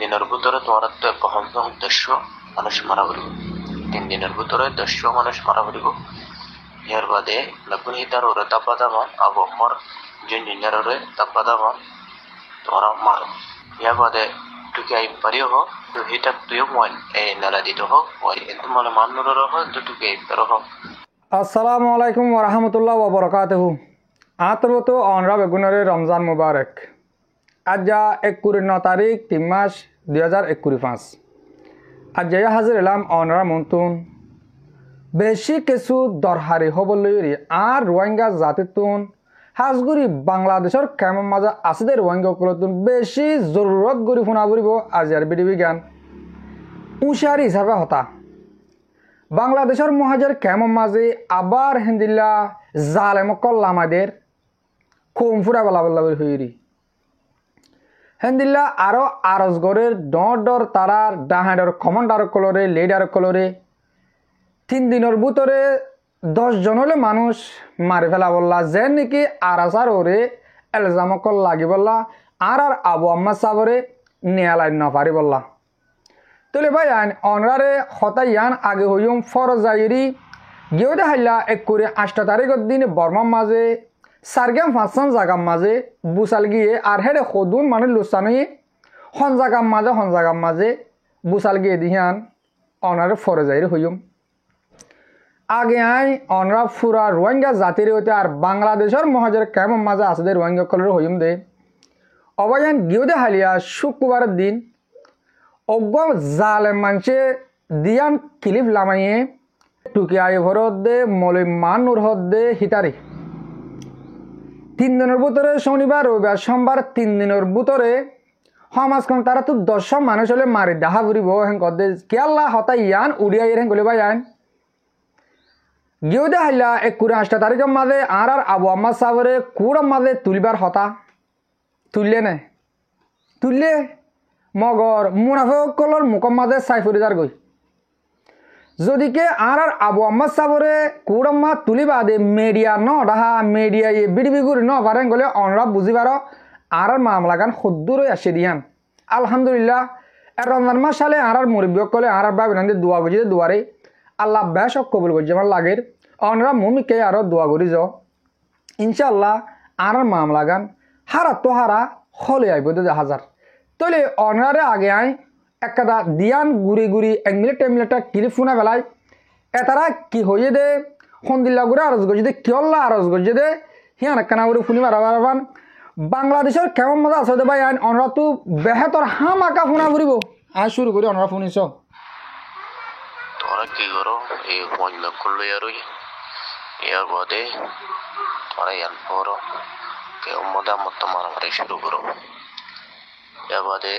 দিনের ভিতরে তোমার তো প্রথম উদ্দেশ্য মানুষ মারা পড়িব। 3 দিনের ভিতরে 10 মানুষ মারা পড়িব। ইয়ার বাদে নকুন হিতার ওরে তাপাদামান আবহাওয়ার জিঞ্জিনারে তাপাদামান তোমরা মারো। ইয়ার বাদে টুকি আই পারিও হোক তো হিটা তুইও মন এই নালা দিতে হোক ওই তোমার মান্নুর হোক তো টুকি আই পারো হোক। আসসালামু আলাইকুম ওয়া রাহমাতুল্লাহি ওয়া বারাকাতুহু। আতরতো অনরা বেগুনরে রমজান মুবারক। আজ 21 তারিখ 3 মাস 2025। আজ হাজির এলাম অনরা মন্তুন বেশি কিছু দরহারি হবলরি আর রোহিঙ্গা জাতিতুন হাজগুড়ি বাংলাদেশের কেমন মাজা আছে রোহিঙ্গা কলতুন বেশি জরুরত গরি ফোনা বলিব আজার বিডিবি জ্ঞান উশারি হিসাবে হতা বাংলাদেশের মহাজের কেমন মাঝে আবার হিন্দিল্লা জালেমকল আমাদের খুম ফুরা বলা বলা হইরি হিন্দিল্লা আরো আরজগরের ডর তারার ডাহাডর কমান্ডার কলরে লিডার কলরে 3 দিনের ভিতরে 10 জন হলে মানুষ মারি ফেলা বললা যে নাকি আরাসার ওরে এলজামকল লাগি বললা আর আবু আম্মা সাবরে নিয়ালাই নপারি বললা তোলে ভাই আইন অনরারে হতা ইয়ান আগে হইম ফরজাইরি গিয়ে দেখাইলা 8 তারিখের দিন বর্মার মাঝে সারগাম 5 জায়গার মাঝে বুসাল গিয়ে আর হেডে সদুন মানে লুসানি হন জায়গার মাঝে বুসাল গিয়ে দিহান অনারে ফরজাইরি হইম আগে আই অনরা ফুরা রোহিঙ্গা জাতির হইতে আর বাংলাদেশের মহাজের কেমন মাঝে আছে রোহিঙ্গা কলের হইম দে অবয়ান গিয়ে দেখাইলিয়া শুক্রবারের দিন অজ্ঞ জালে মানছে দিয়ান ক্লিপ লামাইয়ে টুকি আই ভরত দে মলে মানুর হদ দে হিতারি 3 দিনের ভিতরে শনিবার রবিবার সোমবার 3 দিনের ভিতরে সমাজখন তারা তো 10 মানুষ হলে মারি দেখা ফুরিব হেন কদে কেলা হতা ইয়ান উড়িয়া হেন গলে বা ইয়ান গিয়ে দেখাইলা 28 তারিখের মাঝে আর আবু আম্মা সাবরে কুড়ার মাঝে তুলিবার হতা তুললে না তুললে মগর মুনাফিকর মুখর মাঝে সাইফুরিদার গই যদিকে আর আবু আম্মা সাবরে কুড়াম্মা তুলিবা দে মিডিয়া ন ডাহা মিডিয়া বিড়িবিগুড়ি ন পারেন গলে অনরা বুঝিবার আর মামলা গান সদ্দুর আসে দিয়ান আলহামদুলিল্লাহ রমজান মাস সালে আর মুরব্বী কলে আর বাবিনান্দি দোয়া গুজি দুয়ারে আল্লাহ বেশ কবুল করছে আমার লাগের অনরা মুমিকে আরো দোয়া করি যাও ইনশাল্লাহ আর মামলা গান হারা তো হারা হলে আইব 1000 তলে অনরারে আগে আই একটা দিয়ান গুড়ি 1 মিনিট ক্লিপ ফোনা বেলায় এতারা কি হয়ে দে সন্দিল্লা গুড়ে আরজ গজি দে কিয়ল্লা আরজ গজি দে হিয়ান একখানা গুড়ি ফুনি মারাবান বাংলাদেশের কেমন মজা আছে দে ভাই আইন অনরা তো বেহেতর হামাকা ফোনা ফুরিব আজ শুরু করি অনরা শুনিছ তোরা কি করো এই মহিলা করলো ইয়ার বাদে তোরা ইয়ান পড়ো কেউ মতামত মারামারি শুরু করো। ইয়ার বাদে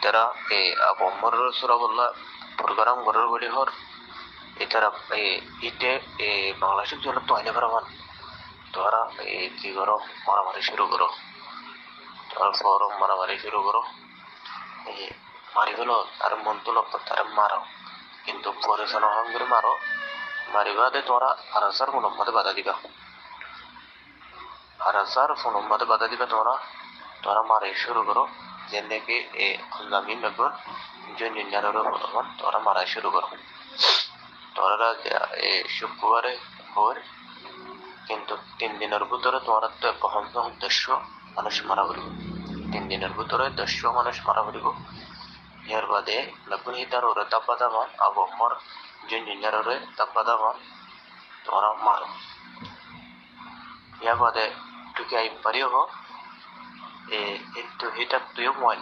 তারা এই আবহাওয়ার সুরাবল্লা প্রোগ্রাম করার বলি হর এটারা ইটে বাংলাদেশের জন্য তো আইনে পারবান তোরা কি করো মারামারি শুরু করো তোরা ফরম মারামারি শুরু করো মারি গেল তার মন তো লক্ষ্য তারা মারো কিন্তু পরিচালনা করে মারো মারিবাদে তোরা আরাসার ফোনম্মতে বাধা দিবা আরাসার ফোনম্মতে বাধা দিবা তোরা মারি শুরু করো যেনেকে আল্লামী মেগুন জিঞ্জিনারের ফোনম্মন তোরা মারা শুরু করো তোরা শুক্রবারে হর কিন্তু 3 দিনের ভিতরে তোমার তো প্রথম উদ্দেশ্য মানুষ মারা পড়িব। 3 দিনের ভিতরে 10 মানুষ মারা পড়িব। ইয়ার বাদে নকুন হিতার ওরে তাপাদামান আবহাওয়ার জিঞ্জিনারে তাপাদামান তোমরা মারো। ইয়ার বাদে টুকি আই পারিও হোক একটু হিটা তুইও মন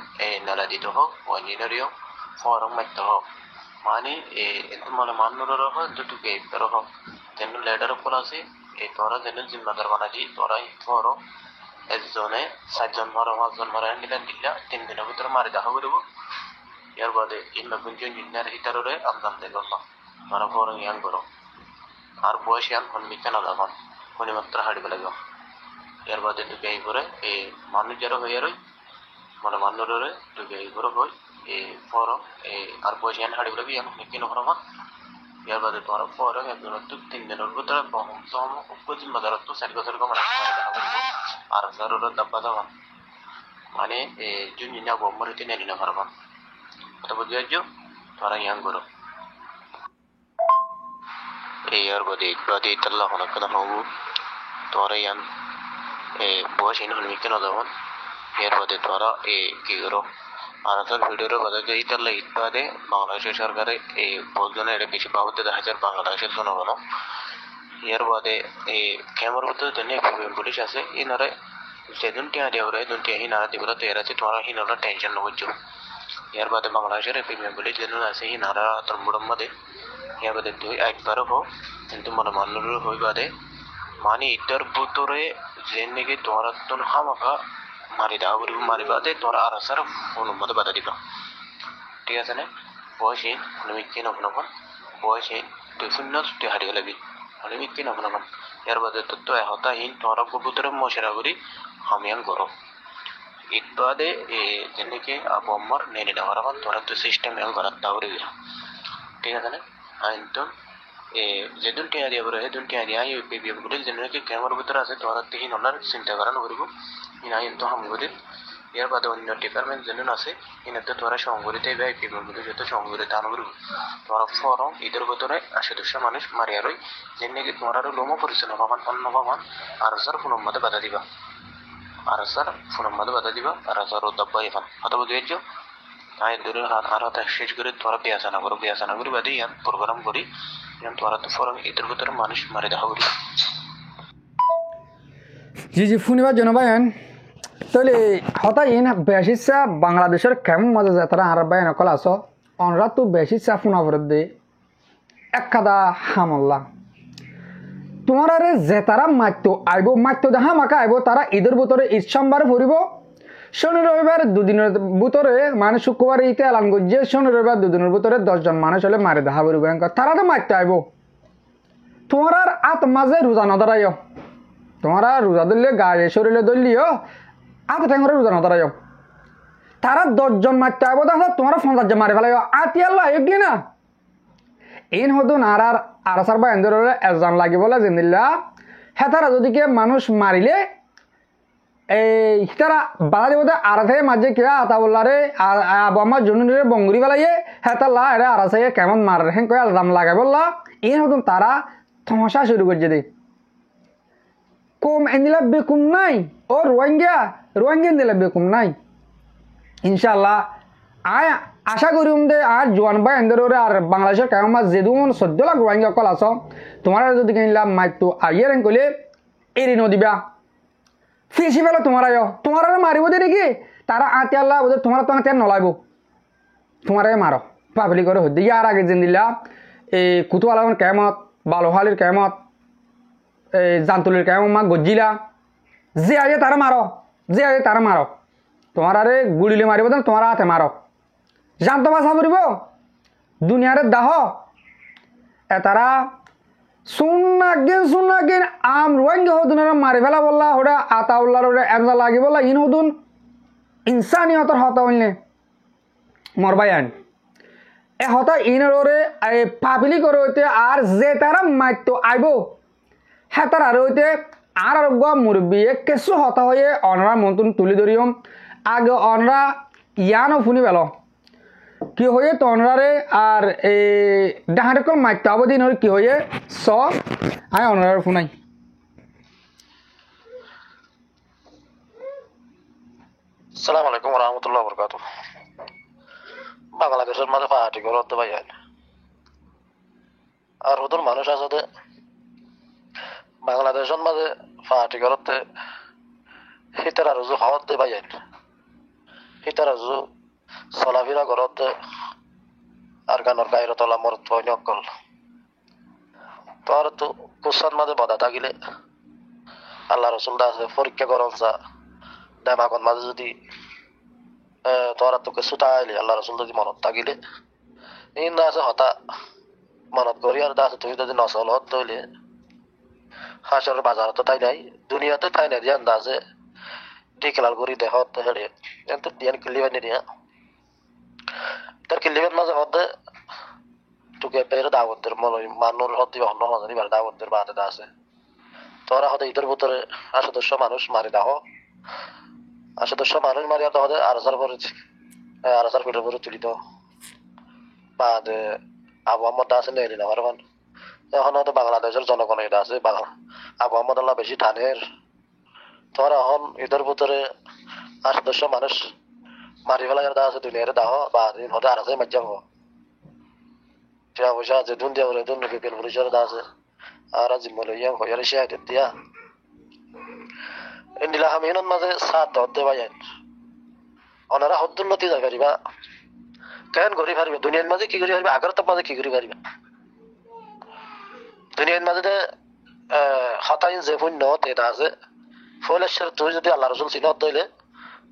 নালা দিতে হোক ওয়ানিনারিও ফরম মারতে হোক মানে তোমার মান্নুর হোক টুকি আই পারো হোক যেন লেডার উপর আছে তোরা যেন জিম্মাদার বানালি তোরাই ফরম একজনে 7 জন মারো 5 জন মারা দিলা 3 দিনের ভিতরে মারি দেখা করব। ইয়ার বাদে ইন্নাকুন জিঞ্জিনার হিতারে আমদাম দেখল মারা ফরম ইয়ান করো আর বয়স ইয়ান হনমিকে না দামান কোনি মাত্র হাড়ি বেলা যাও। ইয়ার বাদে টুকি আই করে মানুষ যারা হইয়া রই মানে মান্নুরে টুকি আই করে হই ফরম আর বয়স ইয়ান হাড়ি বেলা ইয়ান হনমিকে নহরমান। ইয়ার বাদে তোমার ফরম একজন 3 দিনের ভিতরে প্রথম জিম্মাদার তো 4 বছর মানে আর সারোর দাব্বা দামান মানে জিঞ্জিনা বোমরিতে নেই না পারবান কথা বুঝে যাচ্ছ তোরা ইয়ান করো এই আর বাদে ইতাল্লাহ হনক না হবু তোরা ইয়ান বয়স ইন হনমিকে না দেবন এর বাদে তোরা কি করো আর আসল ভিডিওর কথা যে ইতাল্লাহ ঈদ বাদে বাংলাদেশের সরকারে বলজনে এটা বেশি বাবদে 10,000 বাংলাদেশের জনগণ এর বাদে ক্যামেরার ভিতরে জন্য পুলিশ আছে ইনারে যেদিন টিয়া দিয়ে ওরা দুন টিয়া হিনারা দিবলা তৈরি আছে তোমরা হিনারা টেনশন নবুঝছো এর বাদে বাংলাদেশের প্রিমিয়াম পুলিশ যেদিন আছে হিনারা তোর মুড়ম বাদে এর বাদে তুই একবারও হো কিন্তু মনে মান্নুর হই বাদে মানে ইটার ভিতরে যে নাকি তোমরা তোর হামাখা মারি দাও মারি বাদে তোরা আর আসার অনুমতি বাধা দিবা ঠিক আছে না বয়সে অনুমিকি নখন বয়সে তুই শূন্য তুই হারিয়ে লাগবি অনুমিকি নখন এর বাদে তো হতাহীন তোরা ভিতরে মশারা করি হামিয়ান করো ঈদ বাদে যেদিকে আবু আম্মার নেনে নেওয়ার এখন তোরা তো সিস্টেম এখন করার দাউরে গেল ঠিক আছে না আইন তো যেদিন টিয়া দিয়ে বলে সেদিন টিয়া দিয়ে আই বিএমগুলি যেদিনকে ক্যামেরার ভিতরে আছে তোরা তিন ওনার চিন্তা করা নকরিব ইন আইন তো হামগুলির এর বাদে অন্য ডিপার্টমেন্ট যেদিন আছে ইনাতে তোরা সংগঠিত এই বিএমগুলি যত সংগঠিত আনকরিব তোরা ফরম ঈদের ভিতরে 80 মানুষ মারিয়া রই যেদিকে তোরা লোমো পরিচয় নবাবান অন্য বাবান আর স্যার ফোনের মধ্যে বাধা দিবা আর স্যার ফোনের মধ্যে বাধা দিবা আর স্যার দাব্বা এখন হয়তো বুঝেছ আই দূরে আর শেষ করে তোরা বিয়াসানা করি বাদে ইয়ান প্রোগ্রাম করি ইয়ান তোরা তো ফরম ঈদের ভিতরে মানুষ মারি দেখা করি জি শুনিবার জনবায়ন তাহলে হতা ইন বেশিসা বাংলাদেশের কেমন মজা যায় তারা আর বায়ন কল আস অনরা তো বেশিসা ফোনা ভরে দে একাদা হামল্লা তোমার আরে যে তারা মাত্য দেখা মাকা আইব তারা ঈদের ভিতরে ঈদ সোমবার ফুরিব শনি রবিবার দুদিনের ভিতরে মানে শুক্রবার ইতে এলান করছে শনি রবিবার দুদিনের ভিতরে 10 জন মানুষ হলে মারি দেখা ফুরিব তারা তো মাত্য আইব তোমার আর আত মাঝে রোজা নদরাইও তোমার রোজা ধরলে গায়ে শরীরে ধরলিও আত ঠেঙ্গরে রোজা নদরাইও তারা 10 জন মাত্য আইব তাহলে তোমার 50 জন মারি ফেলাইও আতিয়াল্লাহ এগলি না ইন হদুন আর সার বা এন্দর এজন লাগিব জিন্দিল্লা হেতারা যদিকে মানুষ মারিলে এই তারা বাধা দিব আর মাঝে কিবা আতা বললারে আমার জনুরে বঙ্গুরি বেলাইয়ে হেতাল্লা এরা আর আছে কেমন মার হেন কয়ে দাম লাগাই বললা ইন হদুন তারা থমসা শুরু করছে দে কম এন্দিলা বেকুম নাই ও রোহিঙ্গা এন্দিলা বেকুম নাই ইনশাল্লাহ আয় আশা করি দে আর জোয়ান ভাই এন্দর আর বাংলাদেশের কেমন মাছ যেদুন 14 লাখ রোহিঙ্গা কল আস তোমার যদি কিনলাম মাইতো আইয়ের কলে এড়ি নদিবা ফিসি ফেলো তোমার মারিব দে নাকি তারা আতিয়াল্লাহ বোধ তোমার তো আতিয়ার নলাইব তোমার মারো পাবলি করে হদ্দি আর আগে যেন দিলা এই কুতুয়ালাগন কেমত বালোহালির কেমত এই জান্তুলির কেমত মা গজ্জিলা যে আগে তারা মারো তোমার আরে গুড়িলে মারিব দেন তোমার হাতে মারো জানত বাসা ফুরিব দুনিয়ারে দাহ তারা শুনাগিন আম রোহিঙ্গা হদুন মারি ফেলা বললা ওটা আতা উল্লার ওটা এমজা লাগি বললা ইন হদুন ইনসানিয়তর হতা হইলে মরবাই আইন এ হতা ইনের ওরে পাবলি করে হইতে আর যে তারা মাইতো আইব হ্যাঁ তার আর হইতে আর মুরব্বী কিছু হতা হয়ে অনরা মন্তুন তুলি ধরিম আগে অনরা ইয়ানো ফুনি পেল কি হয়ে তনরারে আর এই ডাহারে মাইতো আবদিন কি হয়ে আয় অনরার ফুনাই আসসালামু আলাইকুম ওয়া রাহমাতুল্লাহি ওয়া বারাকাতুহু বাংলাদেশের মাঝে পার্টি করতে ভাই আর ওদের মানুষ আছে বাংলাদেশের মাঝে পার্টি করতে হিতার রুজু হওয়াতে ভাই হিতার রুজু চলাফেরা করতে আর গানের গায়ের তলা মরত হয়নি অকল তোর তো কুসার মাঝে বাধা থাকিলে আল্লাহ রসুল দাসে পরীক্ষা করন চা দেমাগন মাঝে যদি তোরা তোকে সুতা আইলি আল্লাহ রসুল যদি মনত থাকিলে ইন দাসে হতা মনত করি আর দাসে তুই যদি নসল হত তৈলে হাসর বাজার তো তাই নাই দুনিয়াতে তাই নাই দিয়ান দাসে ডিক্লার করি দেহত হেড়ে কিন্তু দিয়ান কিলিবেন নিয়া তার কিলিবেন মাঝে হতে তোকে বের দাওয়াতের মনে মানুষ হতে অন্য মাঝে বার দাওয়াতের বাদে দাসে তোরা হতে ইদের ভিতরে 800 মানুষ মারি দাও 800 মানুষ মারিয়া তো হতে আর হাজার ফিটের পরে তুলি দাও বাদে আবু আহমদ আছে নেই না পারবেন এখন হয়তো বাংলাদেশের জনগণ এটা আছে আবু আহমদ আল্লাহ বেশি টানের তোর এখন ঈদের ভিতরে 8-10 মানুষ মারি ফেলা আছে দুনিয়ারে দাহ বা দিন হতে আর আছে মজ্জা হবো টিয়া পয়সা আছে দুন দিয়া বলে দুন বিপিএল পরিচয় আছে আর জিম্মল ইয়াং হইয়ারে শাহিদ দিয়া ইন্দিলা হামিনের মাঝে সাত হতে পাইন ওনারা হদ্দুন্নতি যাই পারিবা কেন করি পারিবা দুনিয়ার মাঝে কি করি পারিবা আগের মাঝে কি করি পারিবা দুনিয়ার মাঝে হতাইন যে পুণ্য এটা আছে ফলেশ্বর তুই যদি আল্লাহ রসুল চিনত দইলে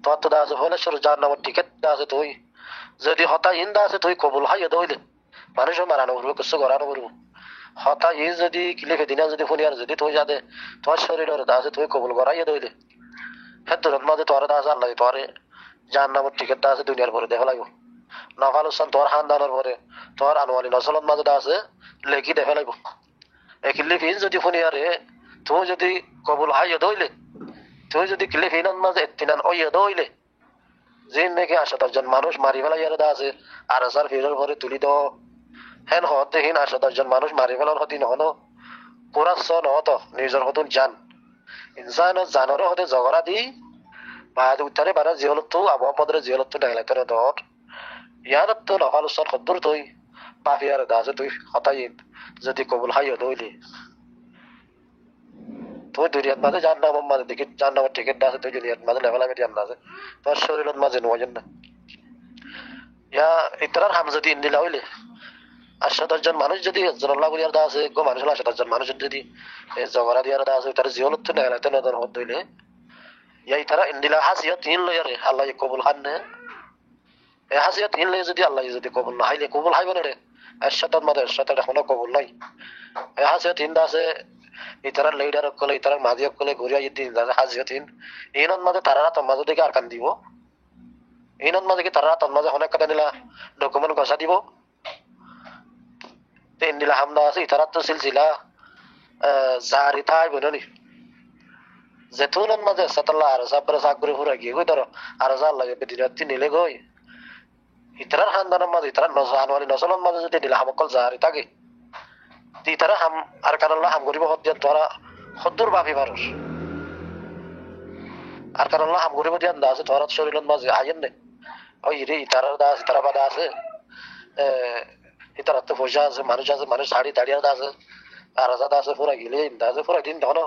তোর তো আছে ফলেশ্বর যার নামের টিকেট আছে তুই যদি হতাইন আছে তুই কবুল হাইয়া দইলে মানুষও মারানো করবো কিছু করানো করবো হতাই যদি কিলিফে দিনা যদি ফুনিয়ার যদি তুই যাতে তোমার শরীরের আছে তুই কবুল করাইয়া দইলে হ্যাঁ তোর মাঝে তোর আছে আল্লাহ তোরে যার নামের টিকেটটা আছে দুনিয়ার পরে দেখা লাগবো নফাল হোসেন তোর খানদানের পরে তোর আনোয়ারি নসলত মাঝে আছে লেখি দেখা লাগবো কিলিফিন যদি ফুনিয়ারে তুই যদি কবুল হাইয়া দইলে তুই যদি কিলিফিনের মাঝে এত্তিনান ওইয়া দইলে যে নাকি 80,000 মানুষ মারি ফেলা ইয়ারে আছে আর হাজার ফিরের পরে তুলি দাও হেন হত দেখিন 80,000 মানুষ মারি ফেলার হতি নহনো কোরাস নহত নিজের হতুন জান ইনসান জানর হতে ঝগড়া দি বাদ উত্তরে বারা জিহলত তো আবহাওয়া পদরে জিহলত তো ডাইলাইতে দর ইয়ার তো নফাল উসন খদ্দুর তুই পাফিয়ার দাসে তুই হতাইন যদি কবুল হাইয়া দইলি তুই দুনিয়ার মাঝে যার নাম মাঝে দেখি যার নামের টিকিট আছে তুই দুনিয়ার মাঝে লেভেল আমি দিয়ার না আছে তোর শরীরের মাঝে নোয়াজন না ইয়া ইতরার হাম যদি ইন্দিলা হইলে 80,000 মানুষ যদি জনল্লাহ বলিয়ার দা আছে গো মানুষ 80,000 মানুষ যদি জগরা দিয়ার দা আছে তার জীবন তো নেলাতে নদর হত হইলে ইয়া ইতরা ইন্দিলা হাসিয়া তিন লয়ারে আল্লাহ কবুল হান না এ হাসিয়া তিন লয়ে যদি আল্লাহ যদি কবুল না হাইলে কবুল হাইব না রে 80,000 মাঝে 80,000 এখনো কবুল নাই এ হাসিয়া তিন দা আছে ইতারা লিডার কলে ইতারা মাঝি কলে ঘুরিয়া যদি হাজিয়তিন এইনত মাঝে তারা তন্মাঝে দেখে আর কান দিব এইনত মাঝে কি তারা তন্মাঝে অনেক কথা নিলা ডকুমেন্ট গসা দিব তিন দিলা হামদা আছে ইতারা তো সিলসিলা জারি থাই বননি যেতুনত মাঝে সাতাল্লাহ আর সাবরে সাগরে ফুরা গিয়ে কই ধরো আর যা লাগে বেদিরাতি নিলে গই ইতারার খানদানের মাঝে ইতারা নজানওয়ালি নসলত মাঝে যদি দিলা হামকল জারি থাকে ইতারা হাম আর কারণলা হাম গরিব হত দিয়ান তোরা হদ্দুর বাপি মানুষ আর কারণলা হাম গরিব দিয়ান দা আছে তোরা শরীরের মাঝে আইন নে ওই রে ইতারার দা আছে তারা বাদা আছে ইতারা তো পয়সা আছে মানুষ শাড়ি দাঁড়িয়ে দা আছে আর যাদা আছে পুরা গিলে দা আছে পুরা দিন তখন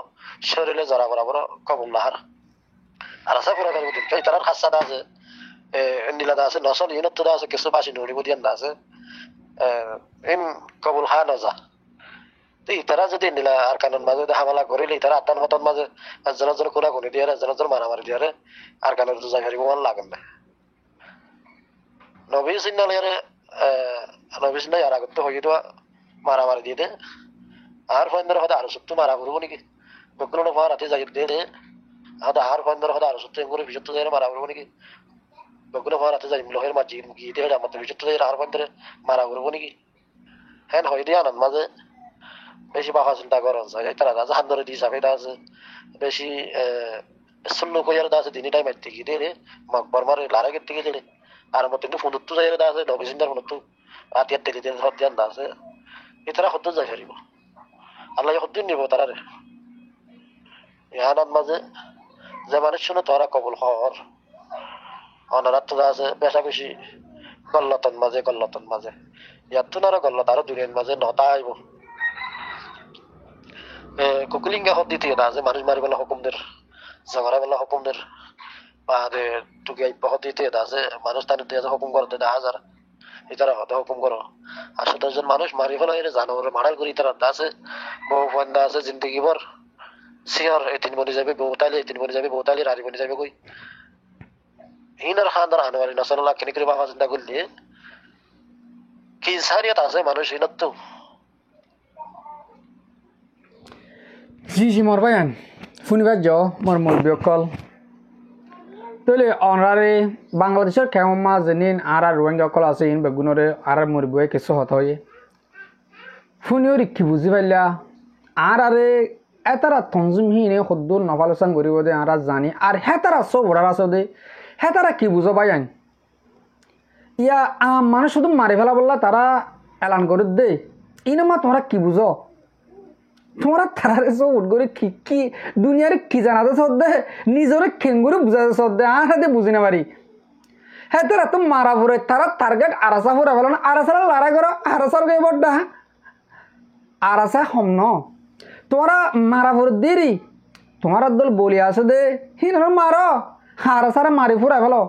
শরীরে জরা বরাবর কবল নাহার আর আছে পুরা দিন ইতারার খাসা দা আছে নীলা দা আছে নসল ইনত দা আছে কিছু বাসি নড়িব দিয়ান দা আছে ইন কবুল হা নজা ইতারা যদি নিলা আর কানুন মাঝে হামলা করিলে ইতারা আত্মার মতন মাঝে একজনের কোনা কোনি দিয়ে একজনের মারামারি দিয়ে আর কানুন যাই হারিব মন লাগেন না নবী সিন্নালিয়ারে নবী সিন্না আর আগত হয়ে দেওয়া মারামারি দিয়ে দে আর ফয়েন্দ্র হয়তো আরো সত্য মারা করবো নাকি বকুলো ফোন রাতে যাই দিয়ে দে হয়তো আর ফয়েন্দ্র হয়তো আরো সত্য করে বিশুদ্ধ যাই মারা করবো নাকি বকুলো ফোন রাতে যাই লোহের মাঝি গিয়ে দিয়ে আমার বিশুদ্ধ যাই আর ফয়েন্দ্রে মারা করবো নাকি হ্যাঁ হয়ে দিয়ে আনন্দ মাঝে বেশি বাবা চিন্তা করা যায় তারা রাজা হান্দরে দি হিসাবে আছে বেশি শূন্য কইয়ার দা আছে দিনই টাইম এর থেকে দে রে মকবর মারে লারাগের থেকে দে আর মত কিন্তু ফুনুত্তু যাই দা আছে নবী সিন্দার ফুনুত্তু আতিয়ার তেলি তেল সব দিয়ান দা আছে এতারা হদ্দ যাই হারিব আল্লাহ হদ্দিন নিব তারা রে ইহানার মাঝে যে মানুষ শুনে তোরা কবুল হর অনারাত তো আছে বেশা বেশি গল্লতন মাঝে ইয়ার তো না গল্লত আরো দুনিয়ার মাঝে নতা আইব কুকুলিঙ্গা হত দিতে না যে মানুষ মারি বেলা হুকুমদের ঝগড়া বেলা হুকুমদের বাদে টুকি হত দিতে আছে মানুষ তার দিয়ে হুকুম করতে 10,000 ইতারা হতে হুকুম করো 80,000 মানুষ মারি ফেলা এর জানোয়ার মারাল করি তারা আছে বউ ফন্দা আছে জিন্দগি ভর সিয়ার এতিন বনি যাবে বউতালি রারি বনি যাবে কই হিনার খানদার আনোয়ারি নসল্লাহ কিনে করে বাবা চিন্তা করলে কি সারিয়াত আছে মানুষ হিনত তো জি মোর ভাইয়ান শুনিবার যাও মোর মুরব্বীসকল তাহলে অনরারে বাংলাদেশের কেমন মাছ নিন আর রোহিঙ্গাসকল আছে ইন বেগুনরে আর মুরব্বী কিছু হত হয়ে শুনিও রিক্ষি বুঝি পাইলা আর এতারা তঞ্জিম হিনে সদ্দুর নফালোচান করিব দে আর জানি আর হেতারা সব ওরার আছে দে হেতারা কি বুঝো ভাইয়ান ইয়া মানুষ শুধু মারি ফেলা বললা তারা এলান করে দে ইনামা তোমরা কি বুঝো তোমরা তারা সব করে কি কি দুনিয়ার কি জানাতে সদ্দে নিজরে খেঙ্গুরে বুঝাতে সদ্দে আর হাতে বুঝি না পারি হ্যাঁ তারা তো মারা পড়ে তারা টার্গেট আরাসা পড়ে ফেলো না আরাসারা লড়াই করো আরাসার গে বড্ডা আরাসা হম ন তোমরা মারা পড়ে দেরি তোমার দল বলি আছে দে হিন মারো আরাসারা মারি ফুরা ফেলো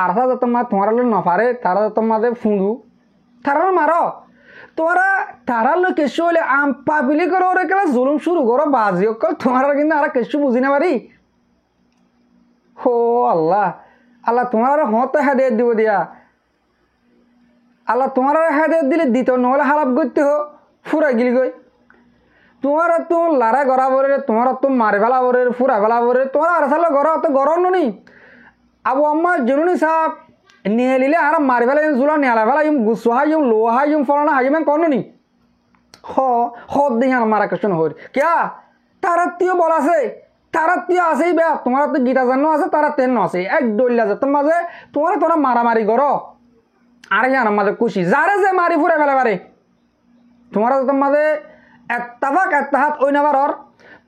আরাসা যত মা তোমার নফারে তারা যত মাঝে ফুঁদু তারা মারো তোমরা তারা লোক কেসু হলে আম পাবলি করো ওরা কেলা জুলুম শুরু করো বাজি অকল তোমারা কিন্তু আর কেসু বুঝি না পারি হো আল্লাহ আল্লাহ তোমার হতে হেদায়ত দিব দিয়া আল্লাহ তোমার হেদায়ত দিলে দিত নহলে হারাপ করতে হো ফুরা গিলি গই তোমার তো লড়াই করা বরে তোমার তো মারি ফেলা বরে ফুরা ফেলা বরে তোমার আর সালে ঘর তো গরম নি আবু আম্মা জনুনি সাহেব নিয়ে লিলে আর মারি ফেলা জুলা নিয়ালা ফেলা ইম গুসু হাই ইম লো হাই ইম ফলানা হাই ইম কোন নি হদ দিই আর মারা কষ্ট হই কিয়া তারা তিও বল আছে তারা তিও আছেই বে তোমার তো গীতা জানো আছে তারা তেন আছে এক দইলা যে তোমার মাঝে তোমরা মারামারি করো আর ইয়ার মাঝে খুশি যারে যে মারি ফুরে ফেলে পারে তোমরা তোমার মাঝে এত্তাফাক এত্তাহাত ওই নাবার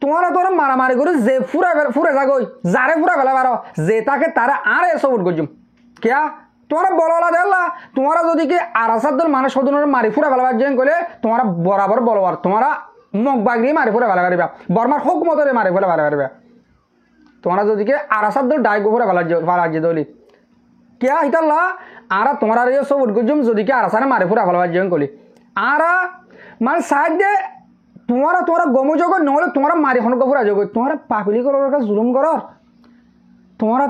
তোমরা তোরা মারামারি করে যে ফুরে যাগই যারে ফুরা ফেলে পারো যে তাকে তারা আর এসব করছুম কিয়া তোমরা বললা দেখলা তোমরা যদি কি আরাসার দল মানুষ সদনের মারি ফুরা ফেলাবার যেন কইলে তোমরা বরাবর বলবার তোমরা মগ বাগড়ি মারি ফুরা ফেলা পারিবা বর্মার হোক মতরে মারি ফেলা পারিবা তোমরা যদি কি আরাসার দল ডাই গোফরে ফেলার যে দলি কিয়া হিতাল্লা আর তোমরা সব করছুম যদি কি আরাসারে মারি ফুরা ফেলাবার যেন কলি আর মানে সাহায্য তোমরা গম যোগ নহলে তোমরা মারি হন গফুরা যোগ তোমরা পাপিলি করার জুলুম কর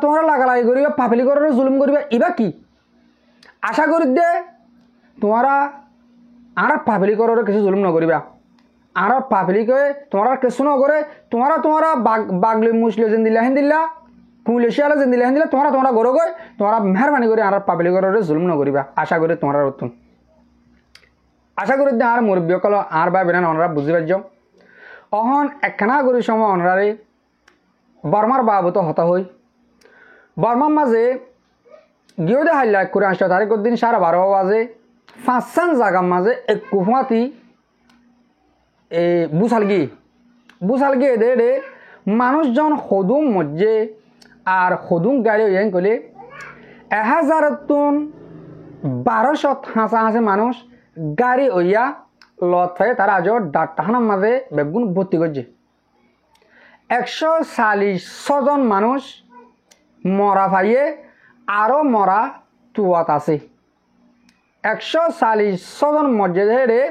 তোমরা লাগালাগি করিবা পাপিলি করার জুলুম করিবা ইবা কি আশা করি দে তোমরা আর পাপিলি করার কিছু জুলুম নকরিবা আর পাপিলিকে তোমরা কিছু নকরে তোমরা বাগলি মুসলে যেন দিলা হেন দিলা কুলেশিয়ালে যেন দিলা হেন দিলা তোমরা গরো গই তোমরা মেহরবানি করে আর পাপিলি করার জুলুম নকরিবা আশা করি তোমরা রতুন আশা করি আর মুরব্বীসকল আর বা বেনান অনরা বুঝি পারছ অহন একখানা করি সময় অনরারে বর্মার বাবত হতা হই বর্মার মাঝে গিয়ে দে হাইলা 19 তারিখের দিন 12:30 বাজে 5 জায়গার মাঝে এক কুফাতি বুসালগি এদের মানুষজন সদুম মজ্জে আর সদুম গাড়ি হইয়ান কলে 1200 হাঁসা মানুষ গাড়ি হইয়া লত ফাই তারা আজ ডাক্তারখানার মাঝে বেগুন ভর্তি করছে 146 জন মানুষ মরা ফাইয়ে আরো মরা তুয়াত আছে 146 জন মজ্জে ধরে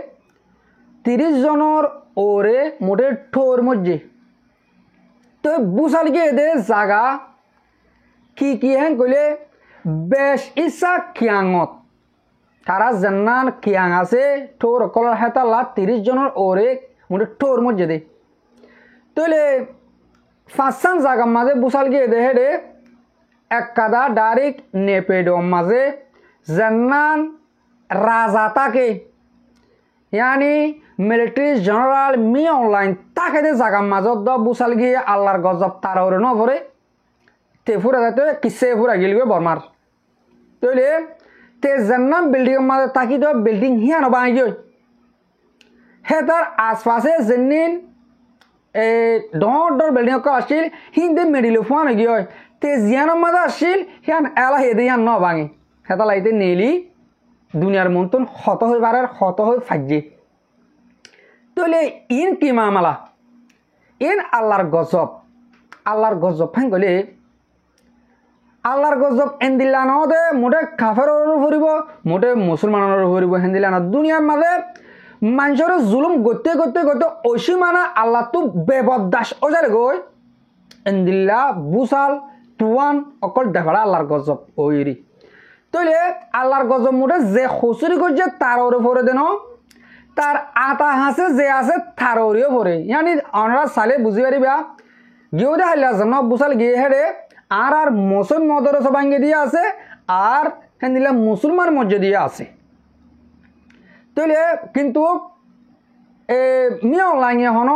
30 জনের ওরে মোটে ঠোর মজ্জে তো বুসাল গিয়ে দে জাগা কি হ্যাঁ কইলে বেশ ইচ্ছা খিয়াঙত তারা জান্নান কিয়াং আছে ঠোর কলার হেতালা 30 জনের ওরে মোটে ঠোর মজ্জে দে তইলে 5 জায়গার মাঝে বুসাল গিয়ে দে হেডে এক কাদা ডাইরেক্ট নেপেডম মাঝে জান্নান রাজা তাকে यानी मिलिट्री जनरल मी ऑनलाइन ताके दे জায়গার মাঝে দ বুসাল গিয়ে আল্লাহর গজব তার ওরে ন পরে তে ফুরা যাতে কিসে ফুরা গিলবে বর্মার তইলে তে জান্নাম বিল্ডিং মাঝে তাকি তো বিল্ডিং হিয়া ন বাই গই হে তার আশপাশে জন্নিন এ ডর বিল্ডিং ক আসিল হিন্দে মেডিলো ফোন গই তে জিয়ান মাঝে আসিল হিয়ান এলা হে দিয়ান ন ভাঙি হেতা লাইতে নেলি দুনিয়ার মন্তন হত হই পারার হত হই ফাজ্জে তইলে ইন কি মামলা ইন আল্লাহর গজব ফাইন গলে আল্লাহর গজব এন্দিলা ন দে মোটে কাফেরর ফুরিব মোটে মুসলমানের ফুরিব হেন্দিলা না দুনিয়ার মাঝে মানুষের জুলুম গতে ঐশী মানা আল্লাহ তো বেবদাস ওজারে গই এন্দিলা বুসাল তুয়ান অকল দেখাড়া আল্লাহর গজব ওইরি তইলে আল্লাহর গজব মোটে যে খুচুরি করছে তার ওরে পরে দেন তার আতা হাসে যে আছে তার ওরেও পরে ইয়ানি অনরা সালে বুঝি পারিবা গিয়েও দেখাইলা যেন বুসাল গিয়ে হেরে আর মুসলিম মদরসা ভাঙ্গে দিয়ে আছে আর হেন্দিলা মুসলমান মসজিদ দিয়ে আছে তইলে কিন্তু মিয়া অনলাইন হন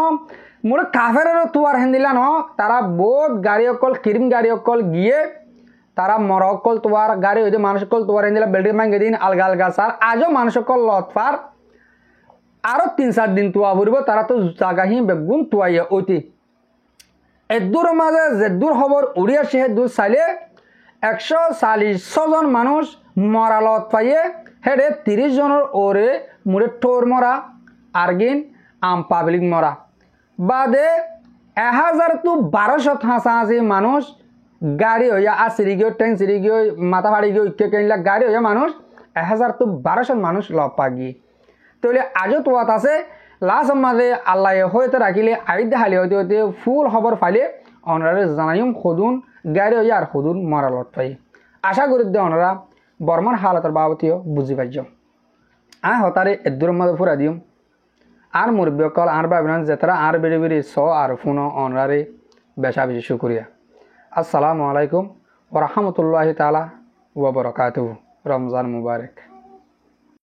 মোটে কাফের তুয়ার হেন্দিলা ন তারা বহুত গাড়ি অকল কিরিম গাড়ি অকল গিয়ে তারা মরক কল তোয়ার গাড়ি হইতে মানুষ কল তোয়ার এনে বিল্ডিং ভাঙে দিন আলগা আলগা সার আজও মানুষ কল লতফার আরো 3-4 দিন তোয়া ফুরব তারা তো জাগাহি বেগুন তোয়াইয়া ওইটি এদুর মাঝে যেদুর খবর উড়িয়া সে দূর চাইলে 140 জন মানুষ মরালত পাইয়ে হেডে 30 জনের ওরে মুড়ে ঠোর মরা আরগিন আম পাবলিক মরা বাদে 1000-1200 হাসাহাসি মানুষ গাড়ি হইয়া আসিরি গিয়ে ট্রেন সিরি গিয়ে মাথা ফাড়ি গিয়ে উঠে কিনলে গাড়ি হইয়া মানুষ 1000-1200 মানুষ লপ পাগি তাহলে আজও তোয়াত আছে লাস্ট মাঝে আল্লাহ হইতে রাখিলে আইদে হালি হইতে হইতে ফুল খবর ফাইলে অনারে জানাইম খুদুন গাড়ি হইয়া আর খুদুন মরালত পাই আশা করি দে ওনারা বর্মার হালতের বাবতীয় বুঝি পাইছ হতারে এদুর মাঝে ফুরা দিম আর মুরব্বী কল আর ভাবিনান যেতারা আর বেড়ে বেড়ে আর ফোন অনরারে বেশা বেশি শুক্রিয়া আসসালামু আলাইকুম ওয়া রাহমাতুল্লাহি তাআলা ওয়া বারাকাতুহু রমজান মুবারক।